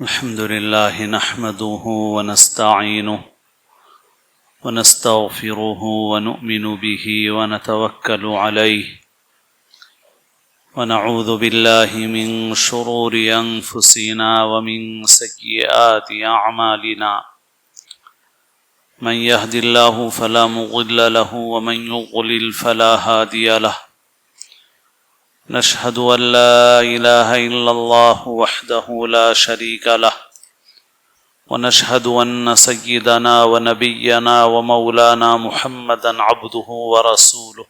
الحمد لله نحمده ونستعينه ونستغفره ونؤمن به ونتوكل عليه ونعوذ بالله من شرور أنفسنا ومن سيئات أعمالنا من يهد الله فلا مضل له ومن يضلل فلا هادي له نشهد أن لا إله إلا الله وحده لا شريك له ونشهد أن سيدنا ونبينا ومولانا محمدا عبده ورسوله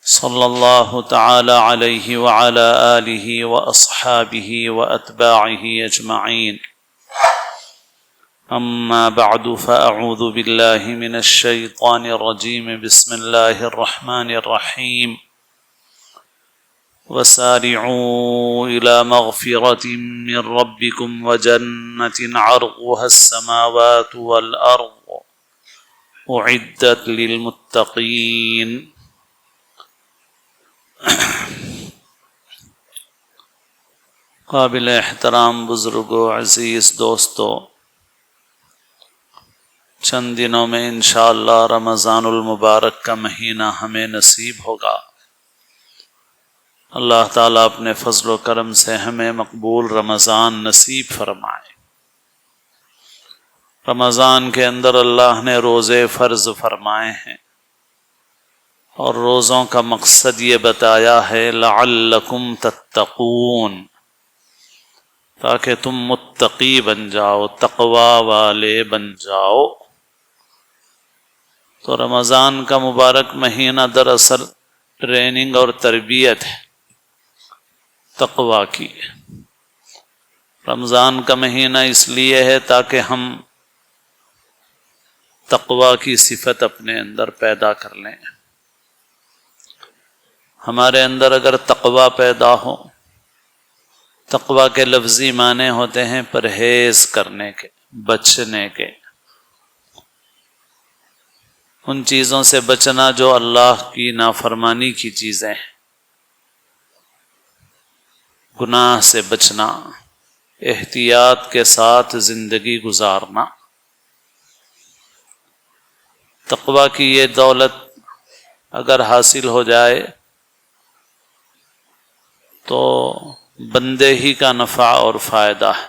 صلى الله تعالى عليه وعلى آله وأصحابه وأتباعه أجمعين أما بعد فأعوذ بالله من الشيطان الرجيم بسم الله الرحمن الرحيم وسارعوا إلى مغفرة من ربكم وجنة عرضها السماوات والأرض أعدت للمتقين قابل احترام بزرگوں، عزیز دوستو، چند دنوں میں انشاءاللہ رمضان المبارک کا مہینہ ہمیں نصیب ہوگا۔ اللہ تعالیٰ اپنے فضل و کرم سے ہمیں مقبول رمضان نصیب فرمائے۔ رمضان کے اندر اللہ نے روزے فرض فرمائے ہیں اور روزوں کا مقصد یہ بتایا ہے لعلکم تتقون، تاکہ تم متقی بن جاؤ، تقوی والے بن جاؤ۔ تو رمضان کا مبارک مہینہ دراصل ٹریننگ اور تربیت ہے تقوی کی۔ رمضان کا مہینہ اس لیے ہے تاکہ ہم تقوی کی صفت اپنے اندر پیدا کر لیں۔ ہمارے اندر اگر تقوی پیدا ہو، تقوی کے لفظی معنی ہوتے ہیں پرہیز کرنے کے، بچنے کے، ان چیزوں سے بچنا جو اللہ کی نافرمانی کی چیزیں ہیں، گناہ سے بچنا، احتیاط کے ساتھ زندگی گزارنا۔ تقوی کی یہ دولت اگر حاصل ہو جائے تو بندے ہی کا نفع اور فائدہ ہے۔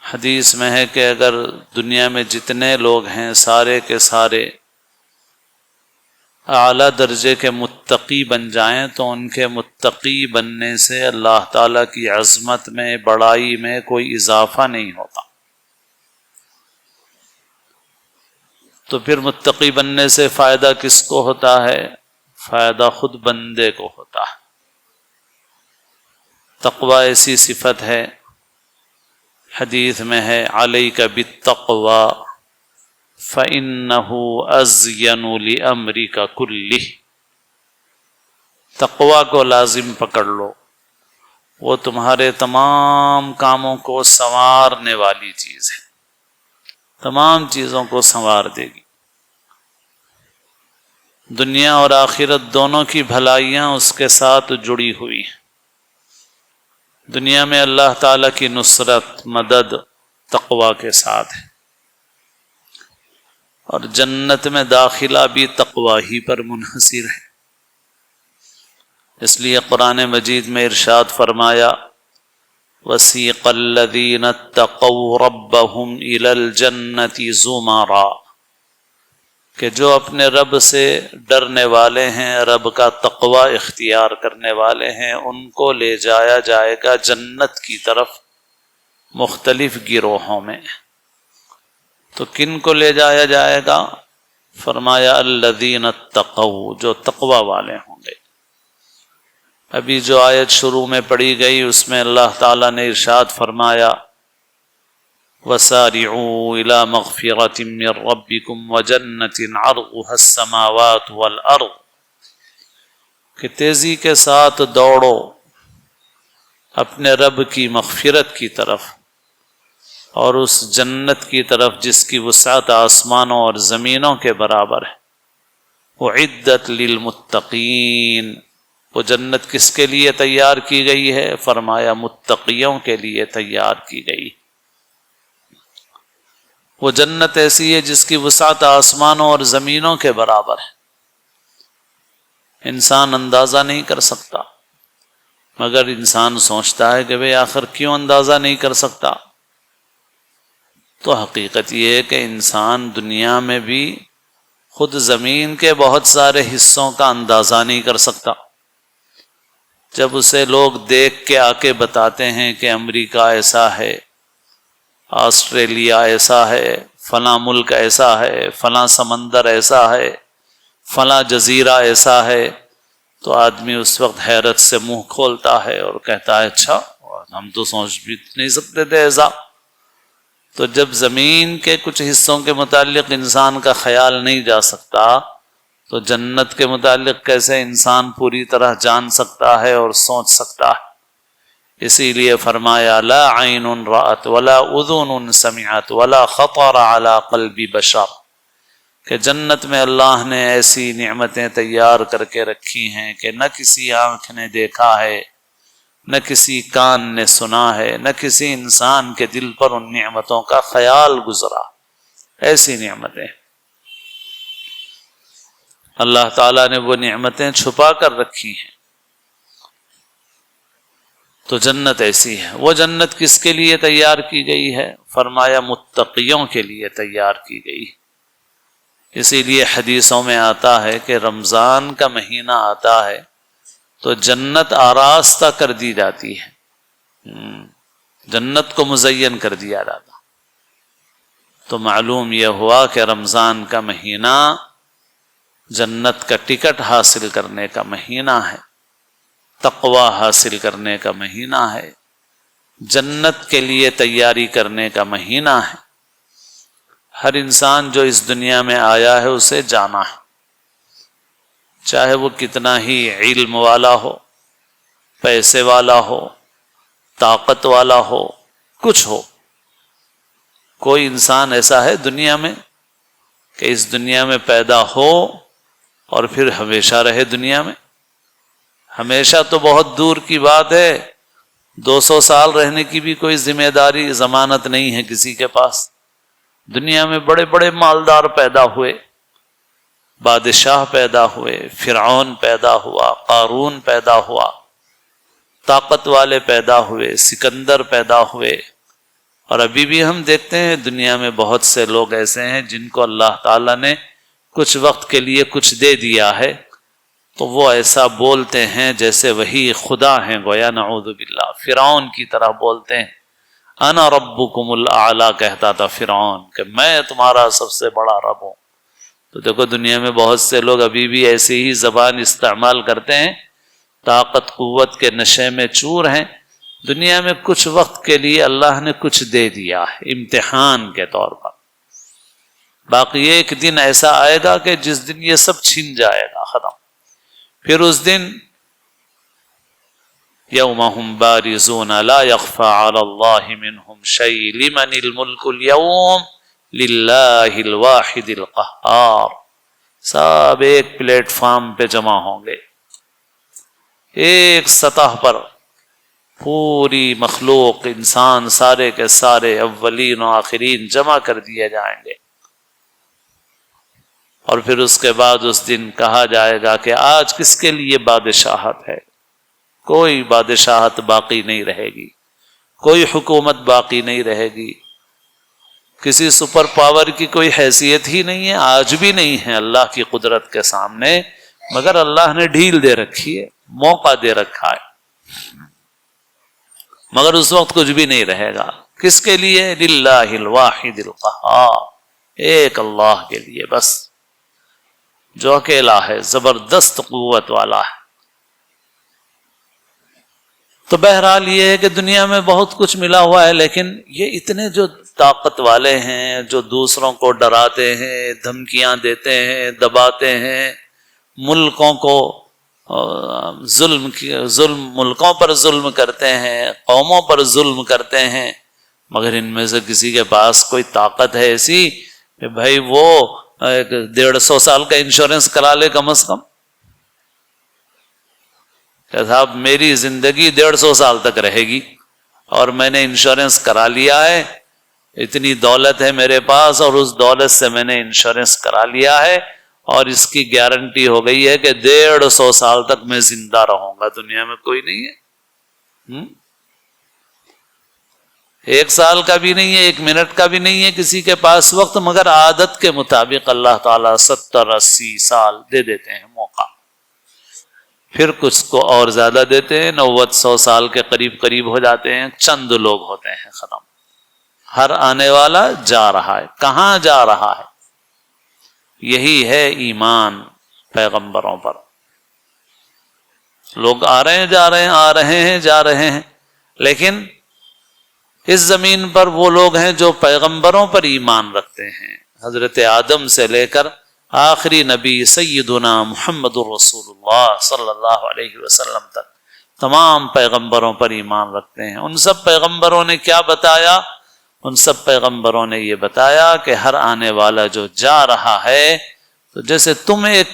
حدیث میں ہے کہ اگر دنیا میں جتنے لوگ ہیں سارے کے سارے اعلیٰ درجے کے متقی بن جائیں تو ان کے متقی بننے سے اللہ تعالیٰ کی عظمت میں، بڑائی میں کوئی اضافہ نہیں ہوتا۔ تو پھر متقی بننے سے فائدہ کس کو ہوتا ہے؟ فائدہ خود بندے کو ہوتا ہے۔ تقوی ایسی صفت ہے، حدیث میں ہے علیک بالتقوی فَإِنَّهُ أَزْيَنُ لِأَمْرِكَ كُلِّهِ۔ تقوی کو لازم پکڑ لو، وہ تمہارے تمام کاموں کو سنوارنے والی چیز ہے، تمام چیزوں کو سنوار دے گی۔ دنیا اور آخرت دونوں کی بھلائیاں اس کے ساتھ جڑی ہوئی ہیں۔ دنیا میں اللہ تعالیٰ کی نصرت، مدد تقوی کے ساتھ ہے، اور جنت میں داخلہ بھی تقوی ہی پر منحصر ہے۔ اس لیے قرآن مجید میں ارشاد فرمایا وَسِيقَ الَّذِينَ اتَّقَوْا رَبَّهُمْ إِلَى الْجَنَّةِ زُمَرًا، کہ جو اپنے رب سے ڈرنے والے ہیں، رب کا تقوی اختیار کرنے والے ہیں، ان کو لے جایا جائے گا جنت کی طرف مختلف گروہوں میں۔ تو کن کو لے جایا جائے گا؟ فرمایا الذین اتقوا، جو تقوی والے ہوں گے۔ ابھی جو آیت شروع میں پڑھی گئی اس میں اللہ تعالیٰ نے ارشاد فرمایا وَسَارِعُوا إِلَى مَغْفِرَةٍ مِّن رَبِّكُمْ وَجَنَّةٍ عَرْضُهَا السَّمَاوَاتُ وَالْأَرْضُ، کہ تیزی کے ساتھ دوڑو اپنے رب کی مغفرت کی طرف اور اس جنت کی طرف جس کی وسعت آسمانوں اور زمینوں کے برابر ہے۔ اعدت للمتقین، وہ جنت کس کے لیے تیار کی گئی ہے؟ فرمایا متقیوں کے لیے تیار کی گئی۔ وہ جنت ایسی ہے جس کی وسعت آسمانوں اور زمینوں کے برابر ہے، انسان اندازہ نہیں کر سکتا، مگر انسان سوچتا ہے کہ بھئی آخر کیوں اندازہ نہیں کر سکتا؟ تو حقیقت یہ ہے کہ انسان دنیا میں بھی خود زمین کے بہت سارے حصوں کا اندازہ نہیں کر سکتا۔ جب اسے لوگ دیکھ کے آ کے بتاتے ہیں کہ امریکہ ایسا ہے، آسٹریلیا ایسا ہے، فلاں ملک ایسا ہے، فلاں سمندر ایسا ہے، فلاں جزیرہ ایسا ہے، تو آدمی اس وقت حیرت سے منہ کھولتا ہے اور کہتا ہے اچھا، ہم تو سوچ بھی نہیں سکتے تھے ایسا۔ تو جب زمین کے کچھ حصوں کے متعلق انسان کا خیال نہیں جا سکتا، تو جنت کے متعلق کیسے انسان پوری طرح جان سکتا ہے اور سوچ سکتا ہے؟ اسی لیے فرمایا لا عین رأت ولا اذن سمعت ولا خطر على قلب بشر، کہ جنت میں اللہ نے ایسی نعمتیں تیار کر کے رکھی ہیں کہ نہ کسی آنکھ نے دیکھا ہے، نہ کسی کان نے سنا ہے، نہ کسی انسان کے دل پر ان نعمتوں کا خیال گزرا۔ ایسی نعمتیں اللہ تعالیٰ نے وہ نعمتیں چھپا کر رکھی ہیں۔ تو جنت ایسی ہے۔ وہ جنت کس کے لیے تیار کی گئی ہے؟ فرمایا متقیوں کے لیے تیار کی گئی۔ اسی لیے حدیثوں میں آتا ہے کہ رمضان کا مہینہ آتا ہے تو جنت آراستہ کر دی جاتی ہے، جنت کو مزین کر دیا جاتا۔ تو معلوم یہ ہوا کہ رمضان کا مہینہ جنت کا ٹکٹ حاصل کرنے کا مہینہ ہے، تقوی حاصل کرنے کا مہینہ ہے، جنت کے لیے تیاری کرنے کا مہینہ ہے۔ ہر انسان جو اس دنیا میں آیا ہے اسے جانا ہے، چاہے وہ کتنا ہی علم والا ہو، پیسے والا ہو، طاقت والا ہو، کچھ ہو۔ کوئی انسان ایسا ہے دنیا میں کہ اس دنیا میں پیدا ہو اور پھر ہمیشہ رہے دنیا میں؟ ہمیشہ تو بہت دور کی بات ہے، 200 سال رہنے کی بھی کوئی ذمہ داری ضمانت نہیں ہے کسی کے پاس۔ دنیا میں بڑے بڑے مالدار پیدا ہوئے، بادشاہ پیدا ہوئے، فرعون پیدا ہوا، قارون پیدا ہوا، طاقت والے پیدا ہوئے، سکندر پیدا ہوئے، اور ابھی بھی ہم دیکھتے ہیں دنیا میں بہت سے لوگ ایسے ہیں جن کو اللہ تعالیٰ نے کچھ وقت کے لیے کچھ دے دیا ہے، تو وہ ایسا بولتے ہیں جیسے وہی خدا ہیں، گویا نعوذ باللہ فرعون کی طرح بولتے ہیں۔ انا ربکم الاعلی کہتا تھا فرعون کہ میں تمہارا سب سے بڑا رب ہوں۔ تو دیکھو دنیا میں بہت سے لوگ ابھی بھی ایسی ہی زبان استعمال کرتے ہیں، طاقت قوت کے نشے میں چور ہیں۔ دنیا میں کچھ وقت کے لیے اللہ نے کچھ دے دیا ہے امتحان کے طور پر، باقی ایک دن ایسا آئے گا کہ جس دن یہ سب چھن جائے گا، ختم۔ پھر اس دن یوم ہم بارزون لا یخفی علی اللہ منہم شیء لمن الملک اليوم للہ الواحد القہار، سب ایک پلیٹ فارم پہ جمع ہوں گے، ایک سطح پر پوری مخلوق، انسان سارے کے سارے، اولین و آخرین جمع کر دیے جائیں گے، اور پھر اس کے بعد اس دن کہا جائے گا کہ آج کس کے لیے بادشاہت ہے؟ کوئی بادشاہت باقی نہیں رہے گی، کوئی حکومت باقی نہیں رہے گی، کسی سپر پاور کی کوئی حیثیت ہی نہیں ہے، آج بھی نہیں ہے اللہ کی قدرت کے سامنے، مگر اللہ نے ڈھیل دے رکھی ہے، موقع دے رکھا ہے، مگر اس وقت کچھ بھی نہیں رہے گا۔ کس کے لیے؟ للہ الواحد القہار، ایک اللہ کے لیے بس، جو اکیلا ہے، زبردست قوت والا ہے۔ تو بہرحال یہ ہے کہ دنیا میں بہت کچھ ملا ہوا ہے، لیکن یہ اتنے جو طاقت والے ہیں، جو دوسروں کو ڈراتے ہیں، دھمکیاں دیتے ہیں، دباتے ہیں، ملکوں کو ظلم ملکوں پر ظلم کرتے ہیں، قوموں پر ظلم کرتے ہیں، مگر ان میں سے کسی کے پاس کوئی طاقت ہے ایسی کہ بھائی وہ 150 سال کا انشورنس کرا لے کم از کم؟ کہ صاحب میری زندگی 150 سال تک رہے گی اور میں نے انشورنس کرا لیا ہے، اتنی دولت ہے میرے پاس اور اس دولت سے میں نے انشورنس کرا لیا ہے اور اس کی گارنٹی ہو گئی ہے کہ 150 سال تک میں زندہ رہوں گا، دنیا میں کوئی نہیں ہے، 1 سال کا بھی نہیں ہے، 1 منٹ کا بھی نہیں ہے کسی کے پاس وقت، مگر عادت کے مطابق اللہ تعالیٰ 70-80 سال دے دیتے ہیں موقع، پھر کچھ کو اور زیادہ دیتے ہیں، 90-100 سال کے قریب ہو جاتے ہیں، چند لوگ ہوتے ہیں ختم۔ ہر آنے والا جا رہا ہے، کہاں جا رہا ہے؟ یہی ہے ایمان پیغمبروں پر۔ لوگ آ رہے ہیں جا رہے ہیں، آ رہے ہیں جا رہے ہیں، لیکن اس زمین پر وہ لوگ ہیں جو پیغمبروں پر ایمان رکھتے ہیں، حضرت آدم سے لے کر آخری نبی سیدنا محمد الرسول اللہ صلی اللہ علیہ وسلم تک تمام پیغمبروں پر ایمان رکھتے ہیں۔ ان سب پیغمبروں نے کیا بتایا؟ ان سب پیغمبروں نے یہ بتایا کہ ہر آنے والا جو جا رہا ہے، تو جیسے تم ایک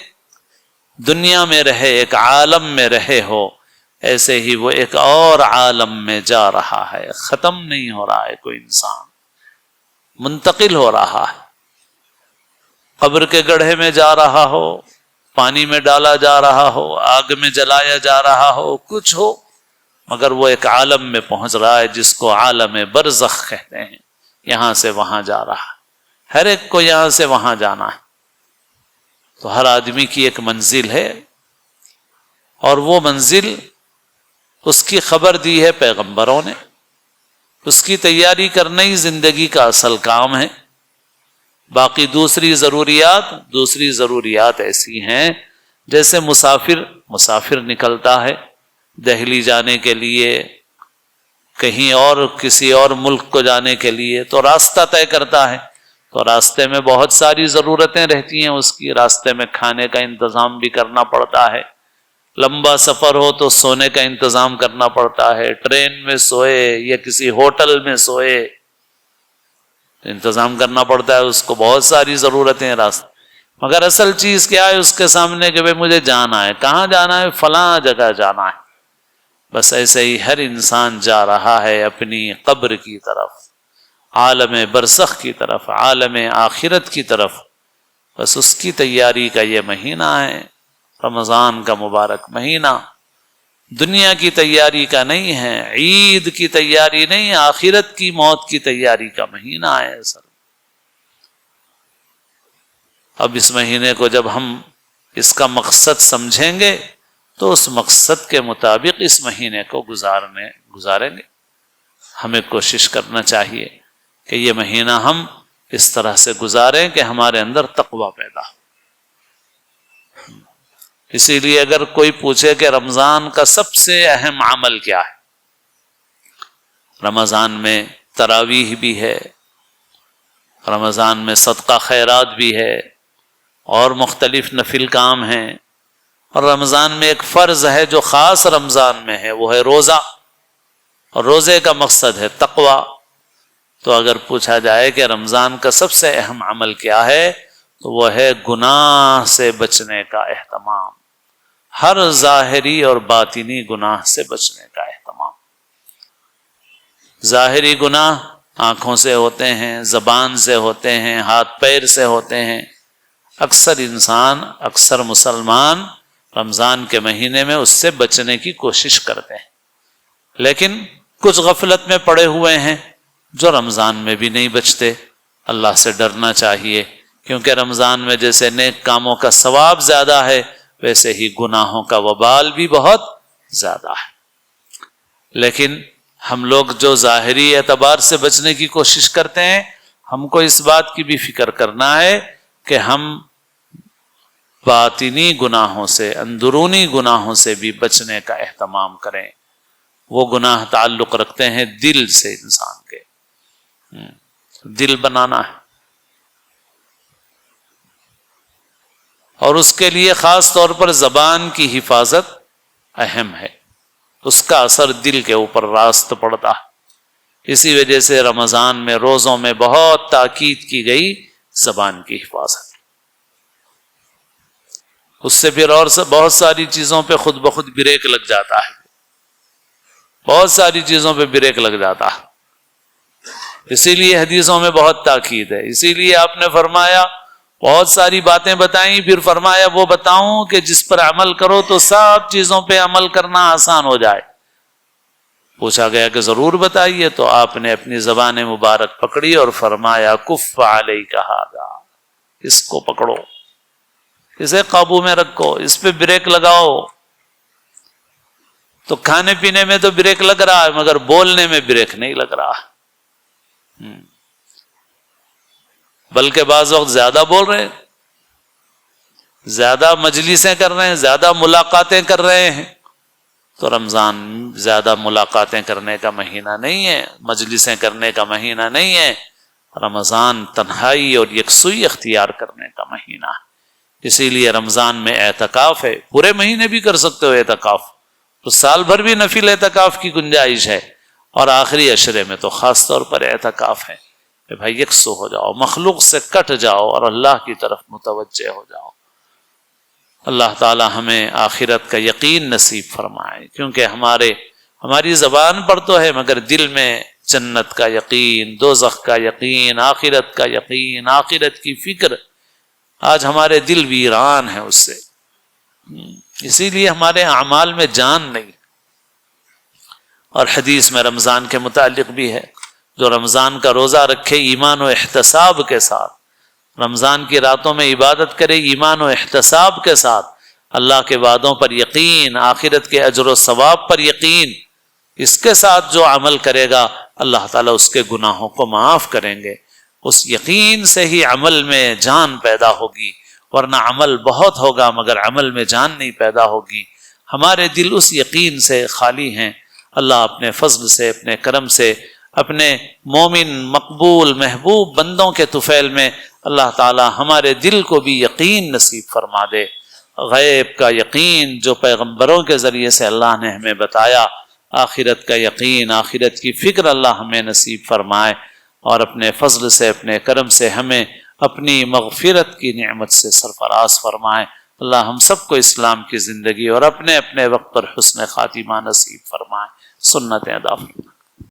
دنیا میں رہے، ایک عالم میں رہے ہو، ایسے ہی وہ ایک اور عالم میں جا رہا ہے، ختم نہیں ہو رہا ہے کوئی انسان، منتقل ہو رہا ہے، قبر کے گڑھے میں جا رہا ہو، پانی میں ڈالا جا رہا ہو، آگ میں جلایا جا رہا ہو، کچھ ہو، مگر وہ ایک عالم میں پہنچ رہا ہے جس کو عالم برزخ کہتے ہیں، یہاں سے وہاں جا رہا ہے، ہر ایک کو یہاں سے وہاں جانا ہے، تو ہر آدمی کی ایک منزل ہے، اور وہ منزل اس کی خبر دی ہے پیغمبروں نے، اس کی تیاری کرنا ہی زندگی کا اصل کام ہے۔ باقی دوسری ضروریات ایسی ہیں جیسے مسافر نکلتا ہے دہلی جانے کے لیے، کہیں اور کسی اور ملک کو جانے کے لیے، تو راستہ طے کرتا ہے، تو راستے میں بہت ساری ضرورتیں رہتی ہیں اس کی، راستے میں کھانے کا انتظام بھی کرنا پڑتا ہے، لمبا سفر ہو تو سونے کا انتظام کرنا پڑتا ہے، ٹرین میں سوئے یا کسی ہوٹل میں سوئے، انتظام کرنا پڑتا ہے اس کو، بہت ساری ضرورتیں راستے، مگر اصل چیز کیا ہے اس کے سامنے کہ مجھے جانا ہے، کہاں جانا ہے؟ فلاں جگہ جانا ہے۔ بس ایسے ہی ہر انسان جا رہا ہے اپنی قبر کی طرف، عالم برزخ کی طرف، عالم آخرت کی طرف، بس اس کی تیاری کا یہ مہینہ ہے، رمضان کا مبارک مہینہ، دنیا کی تیاری کا نہیں ہے، عید کی تیاری نہیں، آخرت کی موت کی تیاری کا مہینہ ہے سر۔ اب اس مہینے کو جب ہم اس کا مقصد سمجھیں گے تو اس مقصد کے مطابق اس مہینے کو گزاریں گے۔ ہمیں کوشش کرنا چاہیے کہ یہ مہینہ ہم اس طرح سے گزاریں کہ ہمارے اندر تقویٰ پیدا ہو۔ اسی لیے اگر کوئی پوچھے کہ رمضان کا سب سے اہم عمل کیا ہے، رمضان میں تراویح بھی ہے، رمضان میں صدقہ خیرات بھی ہے، اور مختلف نفل کام ہیں، اور رمضان میں ایک فرض ہے جو خاص رمضان میں ہے، وہ ہے روزہ، اور روزے کا مقصد ہے تقویٰ۔ تو اگر پوچھا جائے کہ رمضان کا سب سے اہم عمل کیا ہے، تو وہ ہے گناہ سے بچنے کا اہتمام، ہر ظاہری اور باطنی گناہ سے بچنے کا اہتمام۔ ظاہری گناہ آنکھوں سے ہوتے ہیں، زبان سے ہوتے ہیں، ہاتھ پیر سے ہوتے ہیں، اکثر مسلمان رمضان کے مہینے میں اس سے بچنے کی کوشش کرتے ہیں، لیکن کچھ غفلت میں پڑے ہوئے ہیں جو رمضان میں بھی نہیں بچتے۔ اللہ سے ڈرنا چاہیے، کیونکہ رمضان میں جیسے نیک کاموں کا ثواب زیادہ ہے، ویسے ہی گناہوں کا وبال بھی بہت زیادہ ہے۔ لیکن ہم لوگ جو ظاہری اعتبار سے بچنے کی کوشش کرتے ہیں، ہم کو اس بات کی بھی فکر کرنا ہے کہ ہم باطنی گناہوں سے، اندرونی گناہوں سے بھی بچنے کا اہتمام کریں۔ وہ گناہ تعلق رکھتے ہیں دل سے، انسان کے دل بنانا ہے، اور اس کے لیے خاص طور پر زبان کی حفاظت اہم ہے، اس کا اثر دل کے اوپر راست پڑتا ہے۔ اسی وجہ سے رمضان میں روزوں میں بہت تاکید کی گئی زبان کی حفاظت۔ اس سے پھر اور بہت ساری چیزوں پہ خود بخود بریک لگ جاتا ہے، بہت ساری چیزوں پہ بریک لگ جاتا ہے۔ اسی لیے حدیثوں میں بہت تاکید ہے، اسی لیے آپ نے فرمایا بہت ساری باتیں بتائیں، پھر فرمایا وہ بتاؤں کہ جس پر عمل کرو تو سب چیزوں پہ عمل کرنا آسان ہو جائے۔ پوچھا گیا کہ ضرور بتائیے، تو آپ نے اپنی زبان مبارک پکڑی اور فرمایا کف علیک ھذا، اس کو پکڑو، اسے قابو میں رکھو، اس پہ بریک لگاؤ۔ تو کھانے پینے میں تو بریک لگ رہا ہے، مگر بولنے میں بریک نہیں لگ رہا، بلکہ بعض وقت زیادہ بول رہے ہیں، زیادہ مجلسیں کر رہے ہیں، زیادہ ملاقاتیں کر رہے ہیں۔ تو رمضان زیادہ ملاقاتیں کرنے کا مہینہ نہیں ہے، مجلسیں کرنے کا مہینہ نہیں ہے، رمضان تنہائی اور یکسوئی اختیار کرنے کا مہینہ ہے۔ اسی لیے رمضان میں اعتکاف ہے، پورے مہینے بھی کر سکتے ہو اعتکاف، تو سال بھر بھی نفل اعتکاف کی گنجائش ہے، اور آخری عشرے میں تو خاص طور پر اعتکاف ہے کہ بھائی یکسو ہو جاؤ، مخلوق سے کٹ جاؤ اور اللہ کی طرف متوجہ ہو جاؤ۔ اللہ تعالی ہمیں آخرت کا یقین نصیب فرمائے، کیونکہ ہماری زبان پر تو ہے، مگر دل میں جنت کا یقین، دوزخ کا یقین، آخرت کا یقین، آخرت کی فکر، آج ہمارے دل ویران ہیں اس سے، اسی لیے ہمارے اعمال میں جان نہیں۔ اور حدیث میں رمضان کے متعلق بھی ہے، جو رمضان کا روزہ رکھے ایمان و احتساب کے ساتھ، رمضان کی راتوں میں عبادت کرے ایمان و احتساب کے ساتھ، اللہ کے وعدوں پر یقین، آخرت کے اجر و ثواب پر یقین، اس کے ساتھ جو عمل کرے گا اللہ تعالیٰ اس کے گناہوں کو معاف کریں گے۔ اس یقین سے ہی عمل میں جان پیدا ہوگی، ورنہ عمل بہت ہوگا مگر عمل میں جان نہیں پیدا ہوگی۔ ہمارے دل اس یقین سے خالی ہیں۔ اللہ اپنے فضل سے، اپنے کرم سے، اپنے مومن مقبول محبوب بندوں کے طفیل میں اللہ تعالی ہمارے دل کو بھی یقین نصیب فرما دے، غیب کا یقین جو پیغمبروں کے ذریعے سے اللہ نے ہمیں بتایا، آخرت کا یقین، آخرت کی فکر اللہ ہمیں نصیب فرمائے، اور اپنے فضل سے، اپنے کرم سے ہمیں اپنی مغفرت کی نعمت سے سرفراز فرمائے۔ اللہ ہم سب کو اسلام کی زندگی اور اپنے اپنے وقت پر حسن خاتمہ نصیب فرمائے۔ سنتیں ادا فرمائے۔